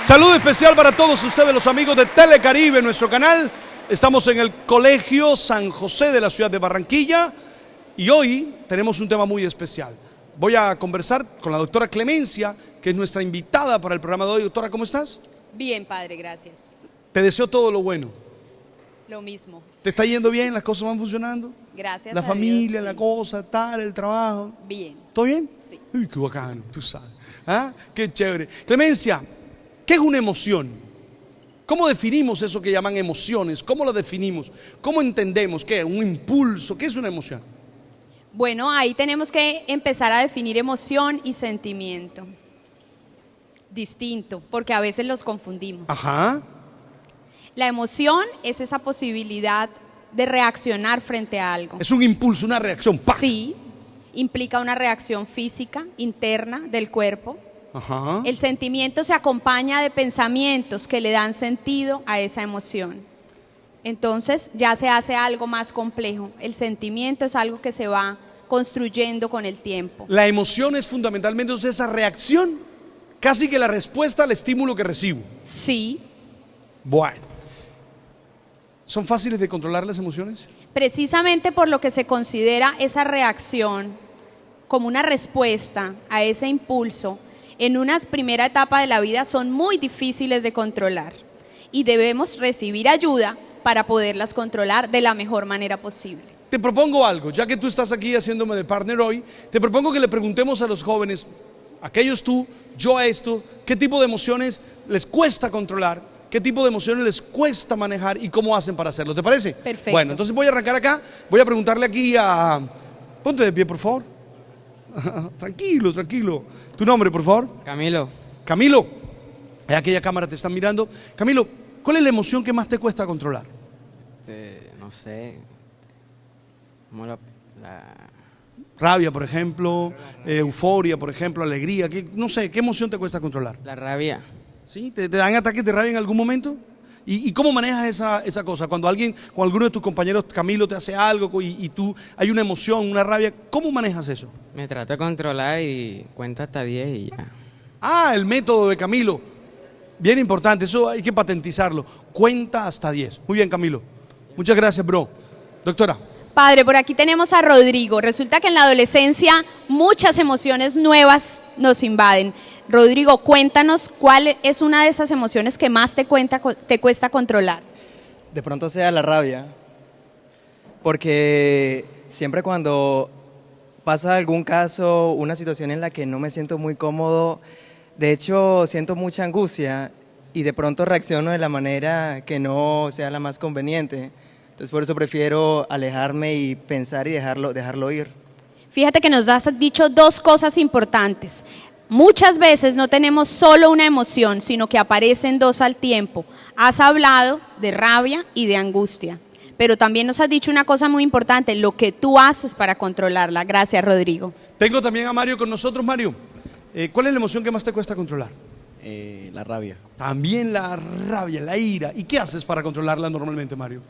Saludo especial para todos ustedes, los amigos de Telecaribe, nuestro canal. Estamos en el Colegio San José de la ciudad de Barranquilla y hoy tenemos un tema muy especial. Voy a conversar con la doctora Clemencia, que es nuestra invitada para el programa de hoy. Doctora, ¿cómo estás? Bien, padre, gracias. Te deseo todo lo bueno. Lo mismo. ¿Te está yendo bien? ¿Las cosas van funcionando? Gracias La a familia, Dios, la sí. cosa, tal, el trabajo. Bien. ¿Todo bien? Sí. Uy, qué bacano, tú sabes. ¿Ah? Qué chévere. Clemencia, ¿qué es una emoción? ¿Cómo definimos eso que llaman emociones? ¿Cómo lo definimos? ¿Cómo entendemos qué? ¿Un impulso? ¿Qué es una emoción? Bueno, ahí tenemos que empezar a definir emoción y sentimiento. Distinto, porque a veces los confundimos. Ajá. La emoción es esa posibilidad de reaccionar frente a algo. Es un impulso, una reacción. ¡Pac! Sí, implica una reacción física, interna del cuerpo. Ajá. El sentimiento se acompaña de pensamientos que le dan sentido a esa emoción. Entonces ya se hace algo más complejo. El sentimiento es algo que se va construyendo con el tiempo. La emoción es fundamentalmente esa reacción, casi que la respuesta al estímulo que recibo. Sí, Bueno. ¿Son fáciles de controlar las emociones? precisamente por lo que se considera esa reacción como una respuesta a ese impulso, en una primera etapa de la vida son muy difíciles de controlar y debemos recibir ayuda para poderlas controlar de la mejor manera posible. Te propongo algo, ya que tú estás aquí haciéndome de partner hoy, te propongo que le preguntemos a los jóvenes, aquellos tú, yo a esto, qué tipo de emociones les cuesta controlar, qué tipo de emociones les cuesta manejar y cómo hacen para hacerlo. ¿Te parece? Perfecto. Bueno, entonces voy a arrancar acá, voy a preguntarle aquí a... Ponte de pie, por favor. Tranquilo, tranquilo. ¿Tu nombre, por favor? Camilo, Camilo. Aquella cámara te está mirando. Camilo, ¿cuál es la emoción que más te cuesta controlar? no sé, como la- Rabia, por ejemplo, euforia, por ejemplo, alegría. No sé, ¿qué emoción te cuesta controlar? la rabia. ¿Sí? ¿Te dan ataques de rabia en algún momento? ¿Y cómo manejas esa cosa? Cuando alguno de tus compañeros, Camilo, te hace algo y tú, hay una emoción, una rabia, ¿cómo manejas eso? Me trato de controlar y cuento hasta 10 y ya. Ah, el método de Camilo. Bien importante, eso hay que patentizarlo. Cuenta hasta 10. Muy bien, Camilo. Muchas gracias, bro. Doctora. Padre, por aquí tenemos a Rodrigo. Resulta que en la adolescencia muchas emociones nuevas nos invaden. Rodrigo, cuéntanos cuál es una de esas emociones que más te cuesta controlar. De pronto sea la rabia, porque siempre cuando pasa algún caso, una situación en la que no me siento muy cómodo, de hecho siento mucha angustia y de pronto reacciono de la manera que no sea la más conveniente. Entonces por eso prefiero alejarme y pensar y dejarlo ir. Fíjate que nos has dicho dos cosas importantes. Muchas veces no tenemos solo una emoción, sino que aparecen dos al tiempo. Has hablado de rabia y de angustia, pero también nos has dicho una cosa muy importante, lo que tú haces para controlarla. Gracias, Rodrigo. Tengo también a Mario con nosotros. Mario, ¿cuál es la emoción que más te cuesta controlar? La rabia. También la rabia, la ira. ¿Y qué haces para controlarla normalmente, Mario?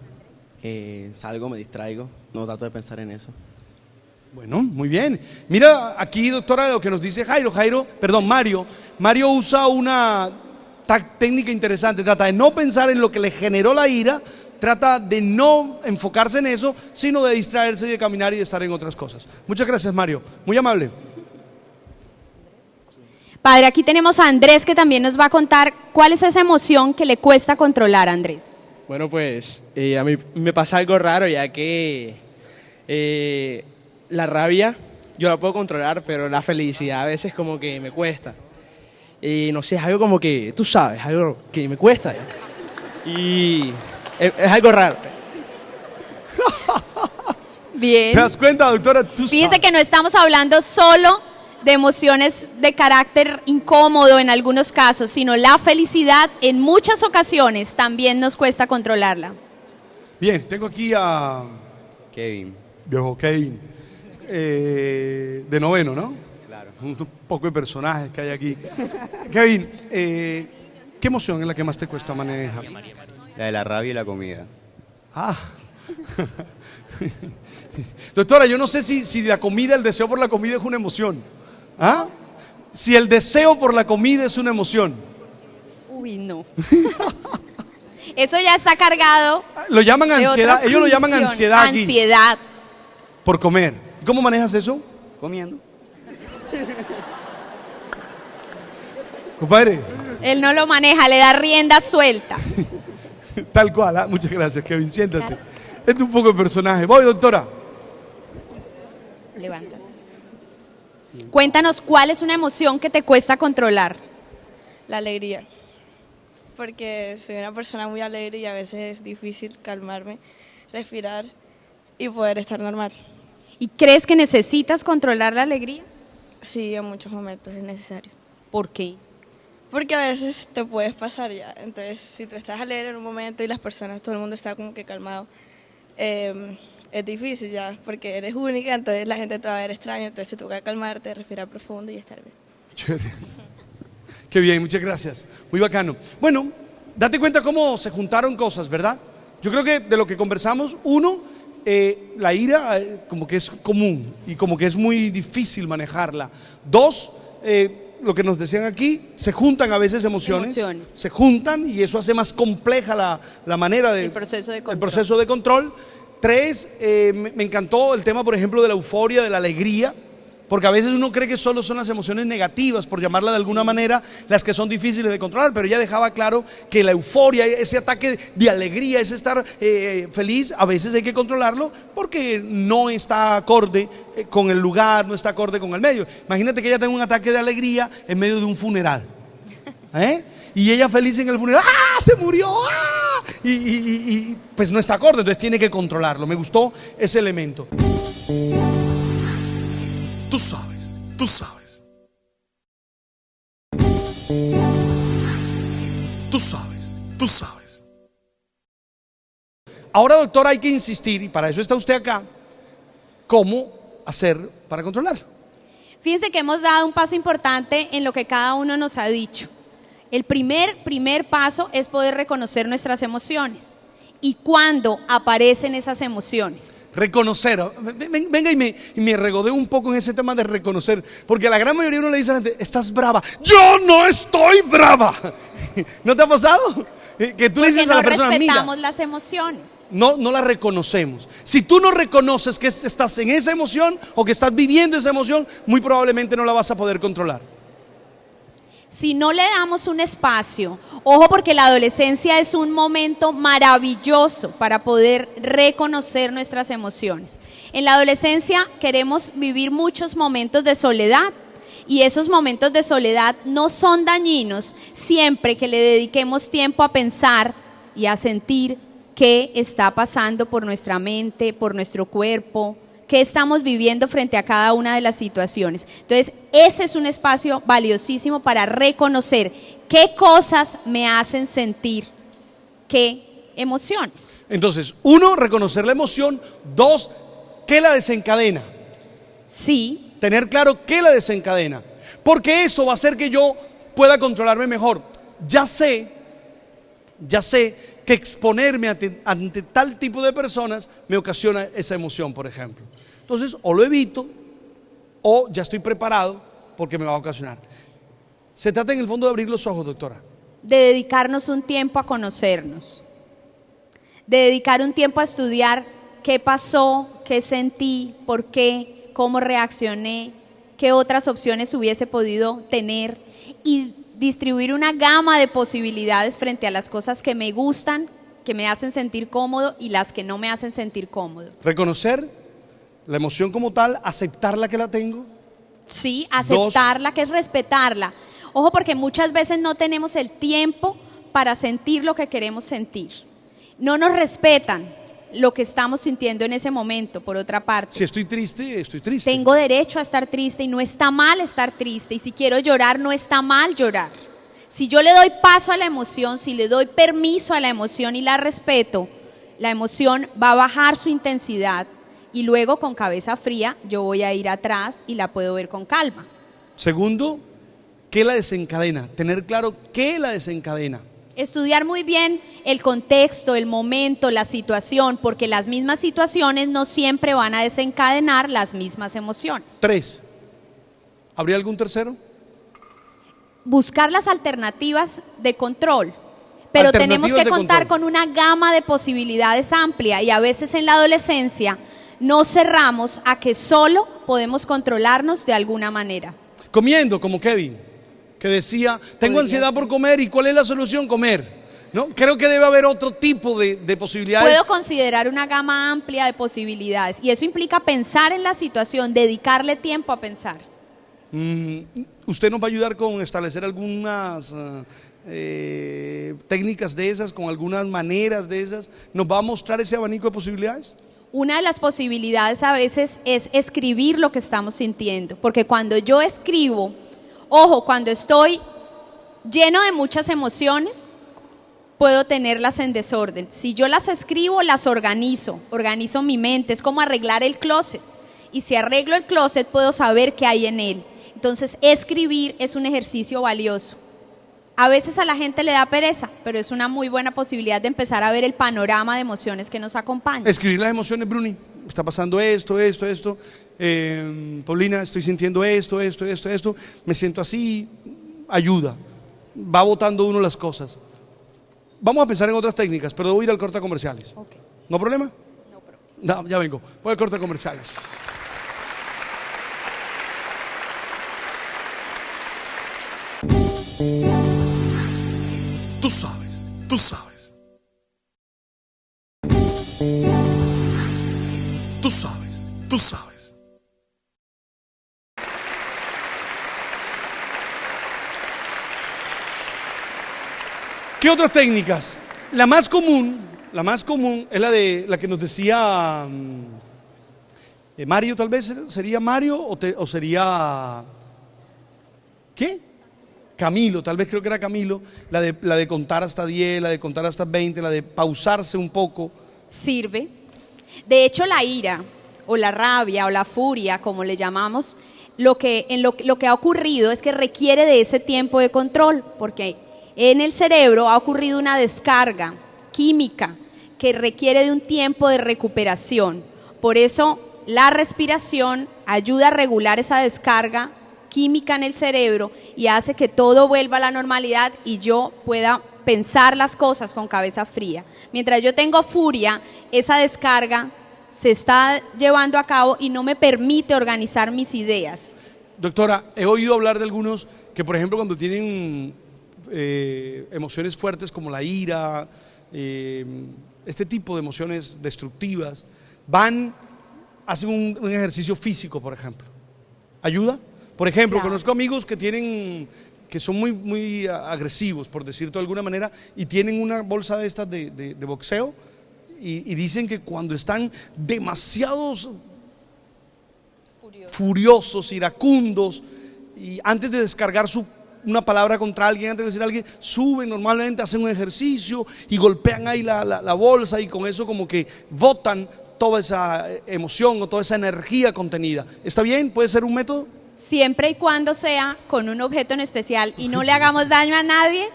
Salgo, me distraigo, no trato de pensar en eso. Bueno, muy bien. Mira aquí, doctora, lo que nos dice Mario. Mario usa una técnica interesante, trata de no pensar en lo que le generó la ira, trata de no enfocarse en eso, sino de distraerse y de caminar y de estar en otras cosas. Muchas gracias, Mario. Muy amable. Padre, aquí tenemos a Andrés que también nos va a contar cuál es esa emoción que le cuesta controlar, Andrés. Bueno, pues a mí me pasa algo raro, ya que la rabia yo la puedo controlar, pero la felicidad a veces como que me cuesta. Y no sé, es algo como que, tú sabes, algo que me cuesta. Y es algo raro. Bien. ¿Te das cuenta, doctora? Fíjese que no estamos hablando solo de emociones de carácter incómodo en algunos casos, sino la felicidad en muchas ocasiones también nos cuesta controlarla. Bien, tengo aquí a Kevin. viejo Kevin, de noveno, ¿no? Claro. Un poco de personajes que hay aquí. Kevin, ¿qué emoción es la que más te cuesta manejar? La de la rabia y la comida. Ah. Doctora, yo no sé si la comida, el deseo por la comida es una emoción. ¿Ah? Si el deseo por la comida es una emoción. Uy, no. Eso ya está cargado. Lo llaman de ansiedad, otras ellos lo llaman condiciones. ansiedad aquí. Ansiedad. Por comer. ¿Cómo manejas eso? Comiendo. Compadre, Él no lo maneja, le da rienda suelta. tal cual. ¿Ah? Muchas gracias, Kevin. Siéntate. Este es un poco el personaje. Voy, doctora. Levántate. Cuéntanos, ¿cuál es una emoción que te cuesta controlar? La alegría, porque soy una persona muy alegre y a veces es difícil calmarme, respirar y poder estar normal. ¿Y crees que necesitas controlar la alegría? Sí, en muchos momentos es necesario, ¿Por qué? porque a veces te puedes pasar ya, entonces si tú estás alegre en un momento y las personas, todo el mundo está como que calmado, es difícil ya, porque eres única, entonces la gente te va a ver extraño, entonces te toca calmarte, respirar profundo y estar bien. Chévere. Qué bien, muchas gracias. Muy bacano. Bueno, date cuenta cómo se juntaron cosas, ¿verdad? Yo creo que de lo que conversamos, uno, la ira como que es común y como que es muy difícil manejarla. Dos, lo que nos decían aquí, se juntan a veces emociones. Se juntan y eso hace más compleja la manera de... El proceso de control. El proceso de control. Tres, me encantó el tema, por ejemplo, de la euforia, de la alegría. Porque a veces uno cree que solo son las emociones negativas, por llamarla de alguna manera, las que son difíciles de controlar, pero ella dejaba claro que la euforia, ese ataque de alegría, ese estar feliz, a veces hay que controlarlo porque no está acorde con el lugar, no está acorde con el medio. Imagínate que ella tenga un ataque de alegría en medio de un funeral. Y ella feliz en el funeral, ¡ah! ¡Se murió! ¡Ah! Y pues no está acorde, entonces tiene que controlarlo. Me gustó ese elemento. Tú sabes, tú sabes. Tú sabes, tú sabes. Ahora, doctora, hay que insistir, y para eso está usted acá, cómo hacer para controlarlo. Fíjense que hemos dado un paso importante en lo que cada uno nos ha dicho. El primer paso es poder reconocer nuestras emociones y cuándo aparecen esas emociones. Reconocer, venga y me regodeo un poco en ese tema de reconocer, porque a la gran mayoría uno le dice a la gente, estás brava. Yo no estoy brava. ¿No te ha pasado? Que tú le dices a la persona, mira, respetamos las emociones. no las reconocemos. Si tú no reconoces que estás en esa emoción o que estás viviendo esa emoción, muy probablemente no la vas a poder controlar. Si no le damos un espacio, ojo, porque la adolescencia es un momento maravilloso para poder reconocer nuestras emociones. En la adolescencia queremos vivir muchos momentos de soledad y esos momentos de soledad no son dañinos siempre que le dediquemos tiempo a pensar y a sentir qué está pasando por nuestra mente, por nuestro cuerpo, qué estamos viviendo frente a cada una de las situaciones. Entonces, ese es un espacio valiosísimo para reconocer qué cosas me hacen sentir qué emociones. Entonces, uno, reconocer la emoción. Dos, ¿qué la desencadena? Sí. Tener claro qué la desencadena. Porque eso va a hacer que yo pueda controlarme mejor. Ya sé que exponerme ante tal tipo de personas me ocasiona esa emoción, por ejemplo. Entonces, o lo evito, o ya estoy preparado porque me va a ocasionar. Se trata en el fondo de abrir los ojos, doctora. De dedicarnos un tiempo a conocernos. De dedicar un tiempo a estudiar qué pasó, qué sentí, por qué, cómo reaccioné, qué otras opciones hubiese podido tener y distribuir una gama de posibilidades frente a las cosas que me gustan, que me hacen sentir cómodo y las que no me hacen sentir cómodo. Reconocer la emoción como tal, aceptarla que la tengo. Sí, aceptarla, que es respetarla. Ojo, porque muchas veces no tenemos el tiempo para sentir lo que queremos sentir. No nos respetan lo que estamos sintiendo en ese momento, por otra parte. Si estoy triste, estoy triste. Tengo derecho a estar triste y no está mal estar triste. Y si quiero llorar, no está mal llorar. Si yo le doy paso a la emoción, si le doy permiso a la emoción y la respeto, la emoción va a bajar su intensidad y luego con cabeza fría yo voy a ir atrás y la puedo ver con calma. Segundo, ¿qué la desencadena? Tener claro qué la desencadena. Estudiar muy bien el contexto, el momento, la situación, porque las mismas situaciones no siempre van a desencadenar las mismas emociones. 3. ¿Habría algún tercero? buscar las alternativas de control. Pero tenemos que contar con una gama de posibilidades amplia y a veces en la adolescencia nos cerramos a que solo podemos controlarnos de alguna manera. Comiendo, como Kevin, que decía, tengo ansiedad por comer, ¿y cuál es la solución? Comer. ¿No? Creo que debe haber otro tipo de posibilidades. Puedo considerar una gama amplia de posibilidades y eso implica pensar en la situación, dedicarle tiempo a pensar. ¿Usted nos va a ayudar con establecer algunas técnicas de esas, con algunas maneras de esas? ¿Nos va a mostrar ese abanico de posibilidades? Una de las posibilidades a veces es escribir lo que estamos sintiendo, porque cuando yo escribo, ojo, cuando estoy lleno de muchas emociones, puedo tenerlas en desorden. Si yo las escribo, las organizo mi mente, es como arreglar el closet. Y si arreglo el closet, puedo saber qué hay en él. Entonces, escribir es un ejercicio valioso. A veces a la gente le da pereza, pero es una muy buena posibilidad de empezar a ver el panorama de emociones que nos acompañan. Escribir las emociones, Bruni. Está pasando esto. Paulina, estoy sintiendo esto. Me siento así. Ayuda. Va botando uno las cosas. Vamos a pensar en otras técnicas, pero debo ir al corte a comerciales. Okay. ¿No problema? No problema. No, ya vengo. Voy al corte a comerciales. Tú sabes. Tú sabes. ¿Qué otras técnicas? La más común es la que nos decía Mario, tal vez. ¿Sería Mario o sería qué? Camilo, tal vez creo que era Camilo, la de contar hasta 10, la de contar hasta 20, la de pausarse un poco. Sirve. De hecho, la ira o la rabia o la furia, como le llamamos, lo que ha ocurrido es que requiere de ese tiempo de control, porque en el cerebro ha ocurrido una descarga química que requiere de un tiempo de recuperación. Por eso la respiración ayuda a regular esa descarga química en el cerebro y hace que todo vuelva a la normalidad y yo pueda pensar las cosas con cabeza fría. Mientras yo tengo furia, esa descarga se está llevando a cabo y no me permite organizar mis ideas. Doctora, he oído hablar de algunos que, por ejemplo, cuando tienen emociones fuertes como la ira, este tipo de emociones destructivas, hacen un ejercicio físico, por ejemplo. ¿Ayuda? Por ejemplo, claro. Conozco amigos que son muy agresivos, por decirlo de alguna manera, y tienen una bolsa de estas de boxeo y dicen que cuando están demasiados furiosos, iracundos, y antes de descargar una palabra contra alguien, antes de decir a alguien, suben normalmente, hacen un ejercicio y golpean ahí la bolsa y con eso como que botan toda esa emoción o toda esa energía contenida. ¿Está bien? ¿Puede ser un método? Siempre y cuando sea con un objeto en especial y no le hagamos daño a nadie,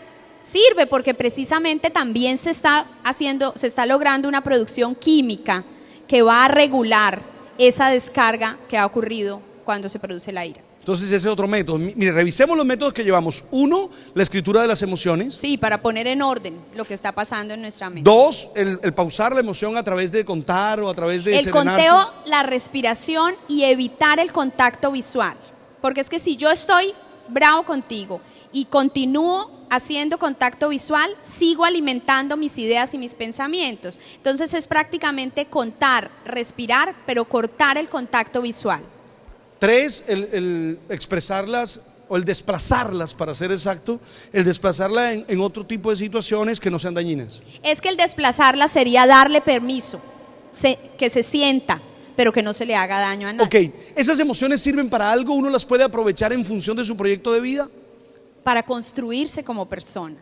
sirve porque precisamente también se está logrando una producción química que va a regular esa descarga que ha ocurrido cuando se produce la ira. Entonces ese es otro método. Mire, revisemos los métodos que llevamos. 1, la escritura de las emociones. Sí, para poner en orden lo que está pasando en nuestra mente. 2, el pausar la emoción a través de contar o a través de el conteo, la respiración y evitar el contacto visual. Porque es que si yo estoy bravo contigo y continúo haciendo contacto visual, sigo alimentando mis ideas y mis pensamientos. Entonces es prácticamente contar, respirar, pero cortar el contacto visual. 3, el expresarlas o el desplazarlas, para ser exacto, el desplazarla en otro tipo de situaciones que no sean dañinas. Es que el desplazarla sería darle permiso, que se sienta, pero que no se le haga daño a nadie. Ok, ¿esas emociones sirven para algo? ¿Uno las puede aprovechar en función de su proyecto de vida? Para construirse como persona.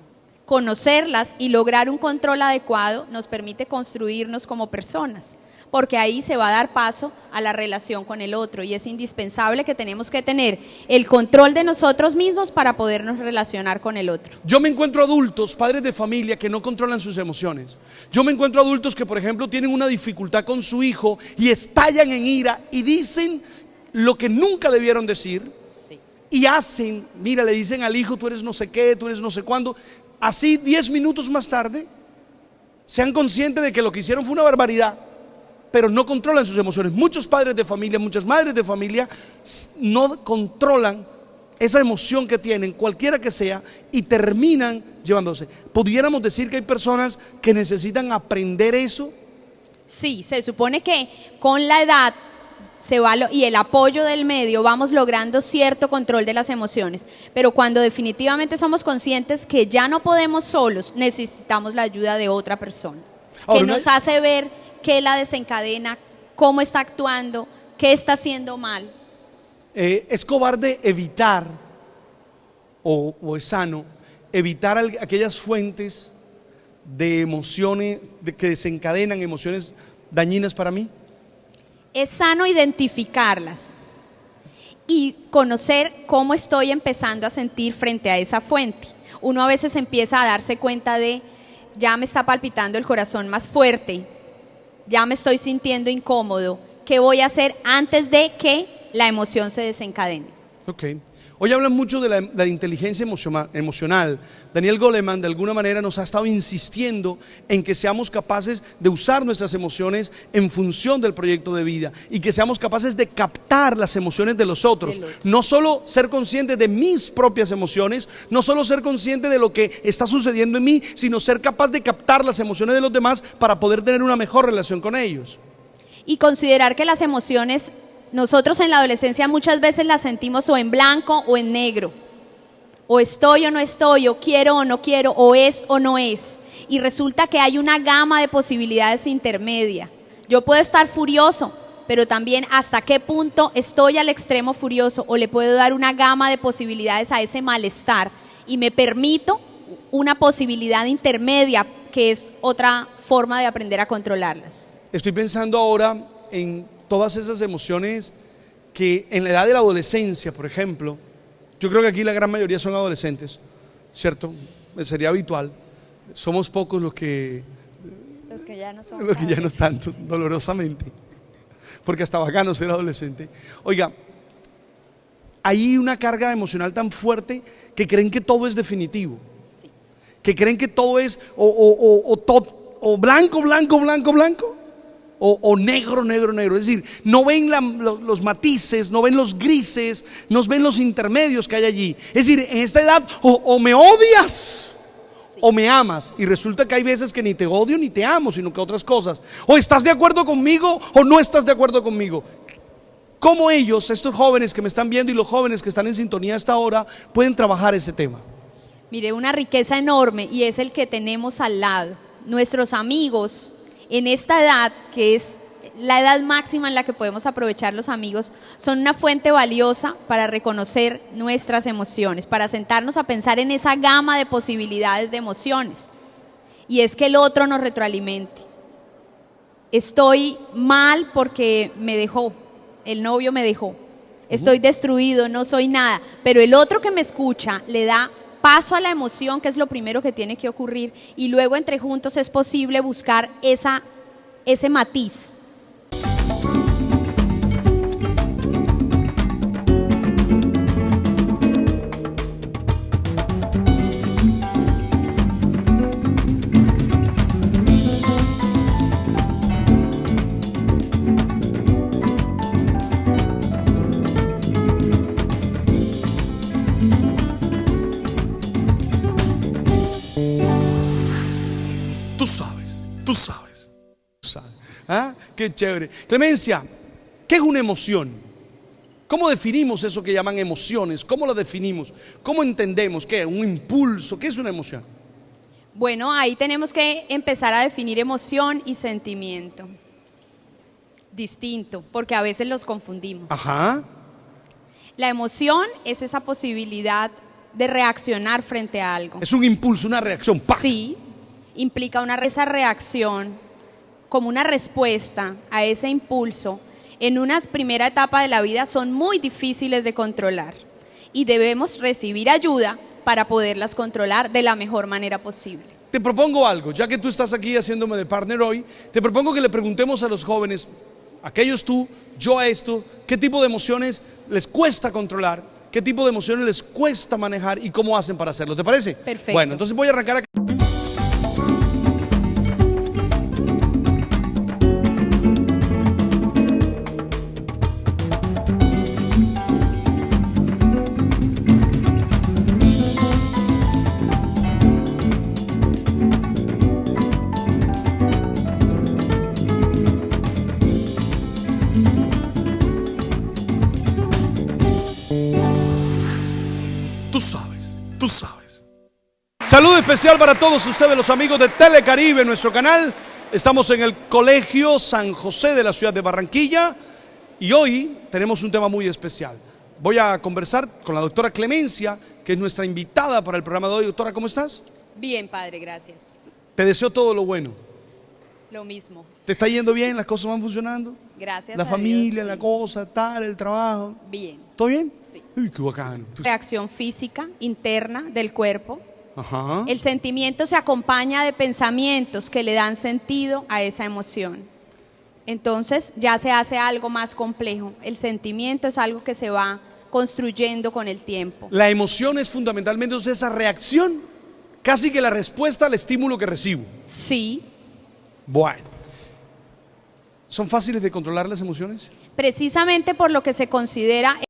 Conocerlas y lograr un control adecuado nos permite construirnos como personas, porque ahí se va a dar paso a la relación con el otro y es indispensable que tenemos que tener el control de nosotros mismos para podernos relacionar con el otro. Yo me encuentro adultos, padres de familia que no controlan sus emociones. Yo me encuentro adultos que, por ejemplo, tienen una dificultad con su hijo y estallan en ira y dicen lo que nunca debieron decir. Sí. y hacen, mira, le dicen al hijo, tú eres no sé qué, tú eres no sé cuándo, así 10 minutos más tarde, sean conscientes de que lo que hicieron fue una barbaridad, pero no controlan sus emociones. Muchos padres de familia, muchas madres de familia no controlan esa emoción que tienen, cualquiera que sea, y terminan llevándose. ¿Pudiéramos decir que hay personas que necesitan aprender eso? Sí, se supone que con la edad y el apoyo del medio vamos logrando cierto control de las emociones, pero cuando definitivamente somos conscientes que ya no podemos solos, necesitamos la ayuda de otra persona, que nos hace ver qué la desencadena, cómo está actuando, qué está haciendo mal. Es cobarde evitar, o es sano, evitar aquellas fuentes de emociones que desencadenan emociones dañinas para mí. Es sano identificarlas y conocer cómo estoy empezando a sentir frente a esa fuente. Uno a veces empieza a darse cuenta de, ya me está palpitando el corazón más fuerte, ya me estoy sintiendo incómodo, ¿qué voy a hacer antes de que la emoción se desencadene? Ok. Hoy hablan mucho de la inteligencia emocional. Daniel Goleman de alguna manera nos ha estado insistiendo en que seamos capaces de usar nuestras emociones en función del proyecto de vida y que seamos capaces de captar las emociones de los otros. No solo ser consciente de mis propias emociones, no solo ser consciente de lo que está sucediendo en mí, sino ser capaz de captar las emociones de los demás para poder tener una mejor relación con ellos. Y considerar que las emociones, nosotros en la adolescencia muchas veces las sentimos o en blanco o en negro, o estoy o no estoy, o quiero o no quiero, o es o no es, y resulta que hay una gama de posibilidades intermedia. Yo puedo estar furioso, pero también hasta qué punto estoy al extremo furioso, o le puedo dar una gama de posibilidades a ese malestar y me permito una posibilidad intermedia, que es otra forma de aprender a controlarlas. Estoy pensando ahora en todas esas emociones que en la edad de la adolescencia, por ejemplo, yo creo que aquí la gran mayoría son adolescentes, ¿cierto? Sería habitual. Somos pocos los que ya no son. Los que ya no tanto, dolorosamente. Porque hasta bacano ser adolescente. Oiga, hay una carga emocional tan fuerte que creen que todo es definitivo. Sí. Que creen que todo es o blanco, blanco, blanco, blanco. O negro, negro, negro. Es decir, no ven los matices, no ven los grises, no ven los intermedios que hay allí. Es decir, en esta edad o me odias, sí, o me amas. Y resulta que hay veces que ni te odio ni te amo, sino que otras cosas. O estás de acuerdo conmigo o no estás de acuerdo conmigo. ¿Cómo ellos, estos jóvenes que me están viendo y los jóvenes que están en sintonía hasta ahora, pueden trabajar ese tema? Mire, una riqueza enorme, y es el que tenemos al lado. Nuestros amigos en esta edad, que es la edad máxima en la que podemos aprovechar los amigos, son una fuente valiosa para reconocer nuestras emociones, para sentarnos a pensar en esa gama de posibilidades de emociones. Y es que el otro nos retroalimente. Estoy mal porque me dejó, el novio me dejó, estoy destruido, no soy nada, pero el otro que me escucha le da paso a la emoción, que es lo primero que tiene que ocurrir, y luego entre juntos es posible buscar ese matiz. Tú sabes. ¿Ah? Qué chévere. Clemencia, ¿qué es una emoción? ¿Cómo definimos eso que llaman emociones? ¿Cómo lo definimos? ¿Cómo entendemos qué? ¿Un impulso? ¿Qué es una emoción? Bueno, ahí tenemos que empezar a definir emoción y sentimiento. Distinto, porque a veces los confundimos. Ajá. La emoción es esa posibilidad de reaccionar frente a algo. Es un impulso, una reacción. ¡Pah! Sí, implica esa reacción como una respuesta a ese impulso. En una primera etapa de la vida son muy difíciles de controlar y debemos recibir ayuda para poderlas controlar de la mejor manera posible. Te propongo algo, ya que tú estás aquí haciéndome de partner hoy, te propongo que le preguntemos a los jóvenes, aquellos tú, yo a esto, qué tipo de emociones les cuesta controlar qué tipo de emociones les cuesta manejar y cómo hacen para hacerlo. ¿Te parece? Perfecto. Bueno, entonces voy a arrancar acá. Tú sabes. Saludo especial para todos ustedes, los amigos de Telecaribe, nuestro canal. Estamos en el Colegio San José de la ciudad de Barranquilla y hoy tenemos un tema muy especial. Voy a conversar con la doctora Clemencia, que es nuestra invitada para el programa de hoy. Doctora, ¿cómo estás? Bien, padre, gracias. Te deseo todo lo bueno. Lo mismo. ¿Te está yendo bien? ¿Las cosas van funcionando? Gracias La a familia, Dios, la sí. cosa, tal, el trabajo. Bien. ¿Todo bien? Sí. Uy, qué bacano. Reacción física interna del cuerpo. Ajá. El sentimiento se acompaña de pensamientos que le dan sentido a esa emoción. Entonces ya se hace algo más complejo. El sentimiento es algo que se va construyendo con el tiempo. La emoción es fundamentalmente esa reacción, casi que la respuesta al estímulo que recibo. Sí, Bueno. ¿Son fáciles de controlar las emociones? precisamente por lo que se considera